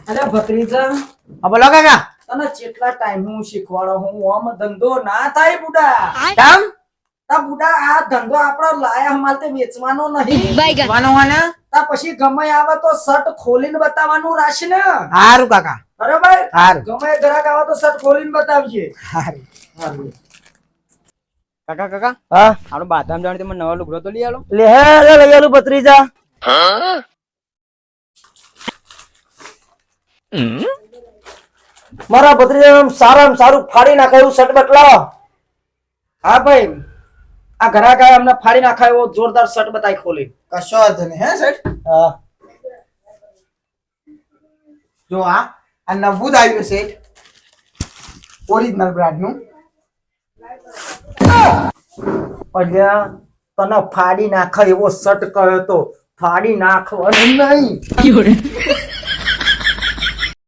અરે ભત્રીજા, હા બોલો કાકા. તને કેટલા ટાઈમ હું શીખવાડો હું આમ ધંધો ના થાય બુડા. કેમ? તા બુડા આ ધંધો આપણો લાયા અમારે વેચવાનો નહીં. વેચવાનો હોય ને? તા પછી ગમે આવે તો શર્ટ ખોલીને બતાવવાનું રાશ ને. હારું કાકા. બરોબર? હારું. ગમે ગ્રાહક આવે તો શર્ટ ખોલીને બતાવજે. હારું. હારું. કાકા કાકા હા આપણો બાદામ જાણી તમે નવા લુગડો તો લઈ આલો. લે હે લઈ આલું ભત્રીજા. મારા ભત્રીજા સારામાં સારું ફાડી નાખે એવું શર્ટ બટલાવો. હા ભાઈ, આ ગ્રાહક આવે અમને ફાડી નાખાય એવો જોરદાર શર્ટ બતાવી ખોલી. કશો વાંધો નહીં હે સેઠ. હા જો આ નવું જ આવ્યું સેઠ, ઓરિજિનલ બ્રાન્ડ નું. અલ્યા તને ફાડી નાખે એવો શર્ટ કહ્યો તો ફાડી નાખવાનો નહીં.